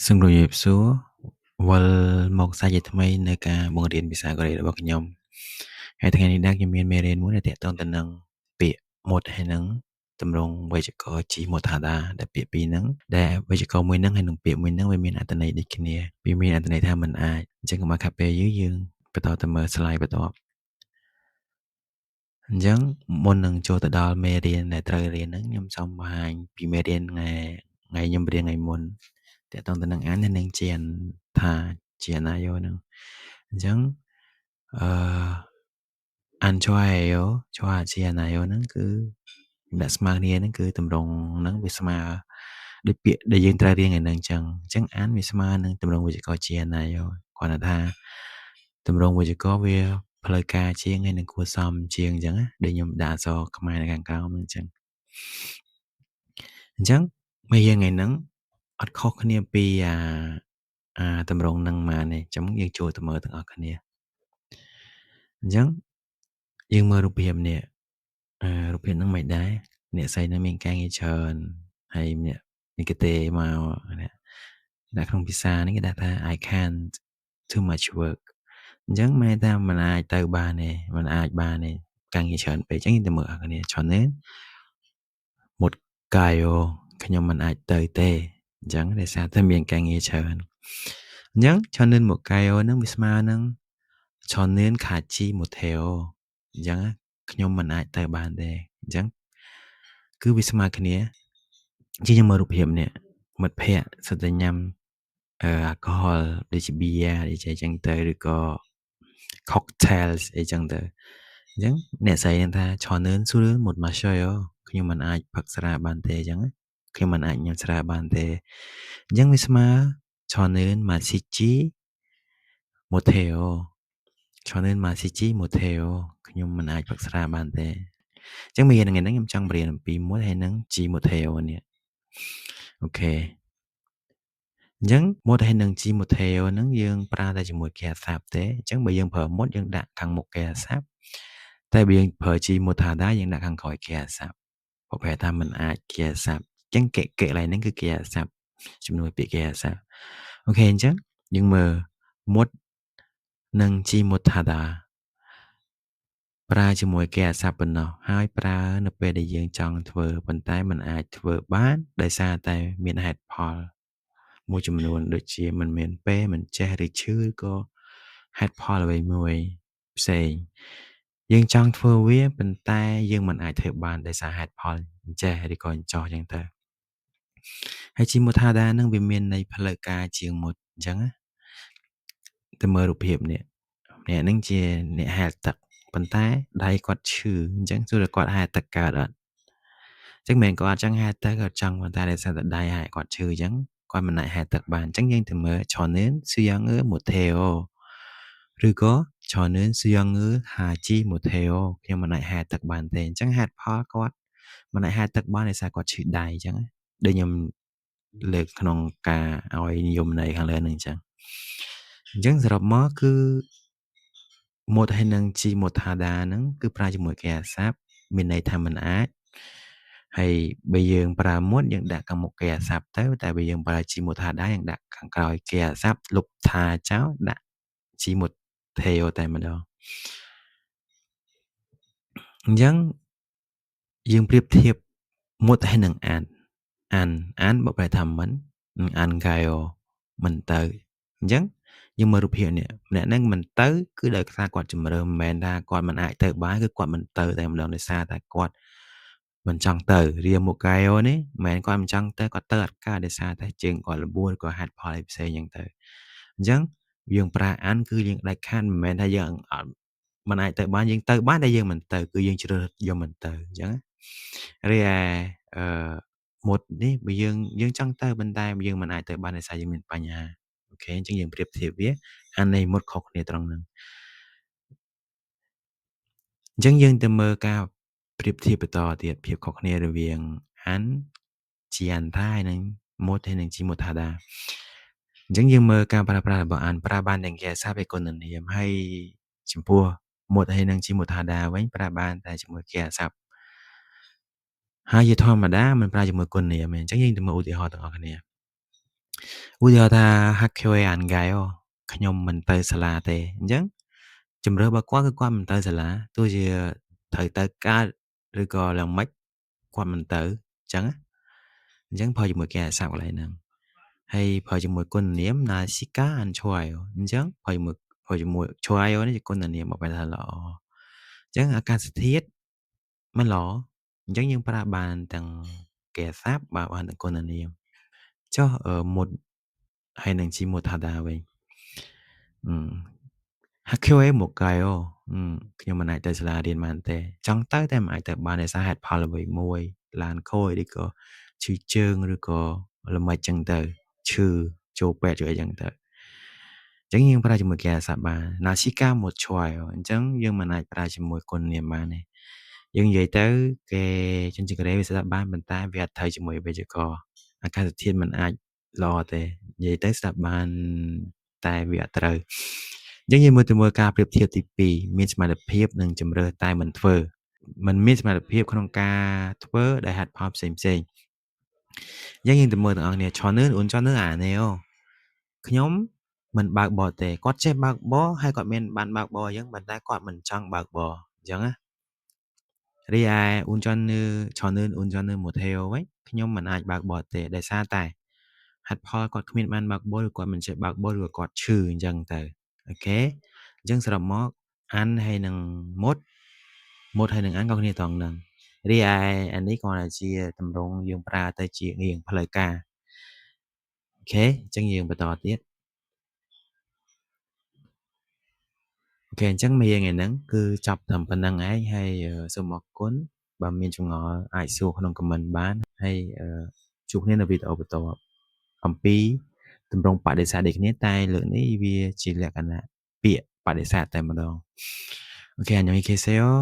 សង្គ្រោះសួរវិលមកសាជាថ្មីនៅការបង្រៀនភាសាកូរ៉េរបស់ខ្ញុំហើយថ្ងៃនេះដែរខ្ញុំមានមេរៀនមួយដែលទាក់ទងទៅនឹងពាក្យមុតហើយនឹងទម្រង់វេយ្យាករណ៍ជីមុតថាដាដែលពាក្យពីរហ្នឹងដែលវេយ្យាករណ៍មួយហ្នឹងហើយនឹងពាក្យមួយហ្នឹងវាមានអត្ថន័យដូចគ្នាវាមានអត្ថន័យថាមិនអាចអញ្ចឹងកុំឲ្យខាត់ពេលយើងបន្តទៅមើល slide បន្ទាប់អញ្ចឹងមុននឹងចូលទៅដល់មេរៀនដែលត្រូវរៀនហ្នឹងខ្ញុំសូមបង្ហាញពីមេរៀនថ្ងៃខ្ញុំរៀនថ្ងៃមុនទាក់ទងទៅនឹងអាននិងជាថាជាណាយោហ្នឹងអញ្ចឹងអឺអានជွားយោជွားជាណាយោហ្នឹងគឺដាក់ស្មើគ្នាហ្នឹងគឺទម្រង់ហ្នឹងវាស្មើដូចពាក្យដែលយើងត្រូវរៀនថ្ងៃហ្នឹងអញ្ចឹងអានវាស្មើនឹងទម្រង់វេយ្យាករណ៍ជាណាយោគ្រាន់តែថាទម្រង់វេយ្យាករណ៍វាផ្លូវការជាងហើយនឹងគួរសមជាងអញ្ចឹងណាដូចខ្ញុំដាក់អក្សរខ្មែរនៅខាងក្រោមហ្នឹងអញ្ចឹងមេរៀនថ្ងៃហ្នឹងអត់ខុសគ្នាពីទម្រង់ហ្នឹងមកនេះអញ្ចឹងយើងចូលទៅមើលទាំងអស់គ្នាអញ្ចឹងយើងមើលរូបភាពនេះរូបភាពហ្នឹងមិនដែរអ្នកស្រីហ្នឹងមានការងារច្រើនហើយនេះគេទេមកដាក់ក្នុងភាសានេះគេដាក់ថា I can't too much work អញ្ចឹងមែនថាមិនអាចទៅបានទេមិនអាចបានទេការងារច្រើនពេកអញ្ចឹងយើងទៅមើលអស់គ្នាច្រើនទេមុតកាយោខ្ញុំមិនអាចទៅទេអញ្ចឹងដោយសារតែមានការងារច្រើនអញ្ចឹងឆនឿនមកកាយោហ្នឹងវាស្មើនឹងឆនឿនខាជីមួយថេអូអញ្ចឹងខ្ញុំមិនអាចទៅបានទេអញ្ចឹងគឺវាស្មើគ្នាជាខ្ញុំមើលរូបភាពនេះមិត្តភ័ក្តិសុទ្ធតែញ៉ាំអាល់កុហុលដូចជាប៊ីយ៉ាដូចជាអញ្ចឹងទៅឬក៏ cocktails អីចឹងទៅអញ្ចឹងអ្នកស្រីនឹងថាឆនឿនស៊ូលមួយម៉ាសយោខ្ញុំមិនអាចផឹកស្រាបានទេអញ្ចឹងខ្ញុំមិនអាចញ៉ាំស្រាបានទេអញ្ចឹងវាស្មើឆនឿនម៉ាស៊ីជីមួយថេអូឆនឿនម៉ាស៊ីជីមួយថេអូខ្ញុំមិនអាចផឹកស្រាបានទេអញ្ចឹងមេរៀនថ្ងៃនេះខ្ញុំចង់បរៀនអំពីមួយហើយនឹងជីមួយថេអូនេះអូខេអញ្ចឹងមុតហើយនឹងជីមួយថេអូហ្នឹងយើងប្រើតែជាមួយគេអាសាប់ទេអញ្ចឹងបើយើងប្រើមុតយើងដាក់ខាងមុខគេអាសាប់តែបើយើងប្រើជីមុតថាដាយើងដាក់ខាងក្រោយគេអាសាប់ប្រភេទថាមិនអាចគេអាសាប់អញ្ចឹងកេឡៃហ្នឹងគឺគេអាសាប់ជំនួយពាក្យគេអាសាប់អូខេអញ្ចឹងយើងមើលមុតនិងជីមុតថាដាប្រើជាមួយគេអាសាប់ប៉ុណ្ណោះហើយប្រើនៅពេលដែលយើងចង់ធ្វើប៉ុន្តែมันអាចធ្វើបានដោយសារតែមានហេតុផលមួយចំនួនដូចជាมันមានពេលមិនចេះឬឈឺក៏ហេតុផលអ្វីមួយផ្សេងយើងចង់ធ្វើវាប៉ុន្តែយើងមិនអាចធ្វើបានដោយសារហេតុផលអញ្ចេះឬក៏អញ្ចោះអញ្ចឹងទៅហើយជីមុតថាដានឹងវាមានន័យផ្លូវការជាងមុតអញ្ចឹងណាទៅមើលរូបភាពនេះអ្នកនឹងជាអ្នកហែលទឹកប៉ុន្តែដៃគាត់ឈឺអញ្ចឹងសួរតែគាត់ហែលទឹកកើតអត់អញ្ចឹងមិនគាត់អត់ចង់ហែលទឹកគាត់ចង់ប៉ុន្តែដោយសារតែដៃហែលគាត់ឈឺអញ្ចឹងគាត់មិនអាចហែលទឹកបានអញ្ចឹងយើងទៅមើលឆនឿនស៊ឺយ៉ាងងឺមួយថេអូឬក៏ឆនឿនស៊ឺយ៉ាងងឺហាជីមួយថេអូខ្ញុំមិនអាចហែលទឹកបានទេអញ្ចឹងហេតុផលគាត់មិនអាចហែលទឹកបានដោយសារគាត់ឈឺដៃអញ្ចឹងដូចខ្ញុំលើកក្នុងការឲ្យនិយមន័យខាងលើនឹងអញ្ចឹងសរុបមកគឺមុតហើយនឹងជីមុតថាដាហ្នឹងគឺប្រើជាមួយគេអាសាប់មានន័យថាមិនអាចហើយបើយើងប្រើមុតយើងដាក់ខាងមុខគេអាសាប់ទៅតែបើយើងប្រើជីមុតថាដាយើងដាក់ខាងក្រោយគេអាសាប់លុបថាចោលដាក់ជីមុតថេអូតែម្ដងអញ្ចឹងយើងប្រៀបធៀបមុតហើយនឹងអានបើប្រែថាមិនអានកាយោមិនទៅអញ្ចឹងយើងមើលរូបភាពនេះម្នាក់ហ្នឹងមិនទៅគឺដោយសារគាត់ជំរឿនមិនមែនថាគាត់មិនអាចទៅបានគឺគាត់មិនទៅតែម្ដងដោយសារតែគាត់មិនចង់ទៅរៀមមកកាយោនេះមិនមែនគាត់មិនចង់ទៅគាត់ទៅអត់កើតដោយសារតែជើងគាត់ល្បួនក៏ហេតុផលផ្សេងអញ្ចឹងទៅអញ្ចឹងយើងប្រើអានគឺយើងដាច់ខាតមិនមែនថាយើងអត់មិនអាចទៅបានយើងទៅបានតែយើងមិនទៅគឺយើងជ្រើសយកមិនទៅអញ្ចឹងរីឯមុតនេះបើយើងចង់ទៅប៉ុន្តែយើងមិនអាចទៅបានដោយសារយើងមានបញ្ហាអូខេអញ្ចឹងយើងប្រៀបធៀបវាអាននៃមុតខុសគ្នាត្រង់ហ្នឹងអញ្ចឹងយើងទៅមើលការប្រៀបធៀបបន្តទៀតភាពខុសគ្នារវាងអានជាអានថាហើយនឹងមុតហើយនឹងជីមុតថាដាអញ្ចឹងយើងមើលការប្រើប្រាស់របស់អានប្រើបានទាំងគេអាសាប់ឯគុណនាមហើយចំពោះមុតហើយនឹងជីមុតថាដាវិញប្រើបានតែជាមួយគេអាសាប់ហើយជាធម្មតាមិនប្រើជាមួយគុណនាមទេអញ្ចឹងយើងទៅមើលឧទាហរណ៍ទាំងអស់គ្នា ឧទាហរណ៍ថាហាក់ KOA អានហ្គាយខ្ញុំមិនទៅសាលាទេអញ្ចឹងជំរឿរបស់គាត់គឺគាត់មិនទៅសាលាទោះជាត្រូវទៅកើតឬក៏ឡើងម៉េចគាត់មិនទៅអញ្ចឹងណាអញ្ចឹងប្រើជាមួយគេអាសាប់កន្លែងហ្នឹងហើយប្រើជាមួយគុណនាម Nashika and Chwayo អញ្ចឹងប្រើជាមួយ Chwayo នេះជាគុណនាមមកបែរថាល្អអញ្ចឹងអាកាសធាតុមិនល្អអញ្ចឹងយើងប្រើបានទាំងគេអាសាប់បានទាំងគុណនាមចុះមុតហើយនឹងជីមុតថាដាវិញHQA មកកាយខ្ញុំមិនអាចទៅសាលារៀនបានទេចង់ទៅតែមិនអាចទៅបានដោយសារហេតុផលអ្វីមួយឡានខូចឬក៏ឈឺជើងឬក៏ល្មិចចឹងទៅឈឺចូលពេទ្យឬអីចឹងទៅអញ្ចឹងយើងប្រើជាមួយគេអាសាប់បាន Nashika មកឈ្វៃអញ្ចឹងយើងមិនអាចប្រើជាមួយគុណនាមបានទេយើងនិយាយទៅគេជនជាតិកូរ៉េវាស្ដាប់បានប៉ុន្តែវាអត់ត្រូវជាមួយវេយ្យាករណ៍អាកាសធាតុមិនអាចល្អទេនិយាយទៅស្ដាប់បានតែវាអត់ត្រូវអញ្ចឹងយើងមើលទៅមើលការប្រៀបធៀបទី2មានសមត្ថភាពនិងជំរឿតែមិនធ្វើมันមានសមត្ថភាពក្នុងការធ្វើដែលហេតុផលផ្សេងៗអញ្ចឹងយើងទៅមើលទាំងអស់គ្នាឆនឿនអូនឆនឿនអានេះខ្ញុំមិនបើកបរទេគាត់ចេះបើកបរហើយគាត់មានបានបើកបរអញ្ចឹងប៉ុន្តែគាត់មិនចង់បើកបរអញ្ចឹងណារីឯអូនចន់នៅឆនឿនអូនចន់នៅម៉ូថេអូវិញខ្ញុំមិនអាចបើកបរទេដោយសារតែហេតុផលគាត់គ្មានបានបើកបរឬគាត់មិនចេះបើកបរឬគាត់ឈឺអញ្ចឹងទៅអូខេអញ្ចឹងសរុបមកអានហើយនឹងមុតហើយនឹងអានក៏គ្នាត្រង់ហ្នឹងរីឯអានេះគ្រាន់តែជាតម្រងយើងប្រើទៅជារៀងផ្លូវការអូខេអញ្ចឹងយើងបន្តទៀតអូខេអញ្ចឹងមេរៀនថ្ងៃហ្នឹងគឺចប់ត្រឹមប៉ុណ្្នឹងឯងហើយសូមអរគុណបើមានចម្ងល់អាចសួរក្នុង comment បានហើយជួបគ្នានៅវីដេអូបន្តអំពីទម្រង់បដិសេធដូចគ្នាតែលើកនេះវាជាលក្ខណៈពាក្យបដិសេធតែម្ដងអូខេអញ្ញង KCO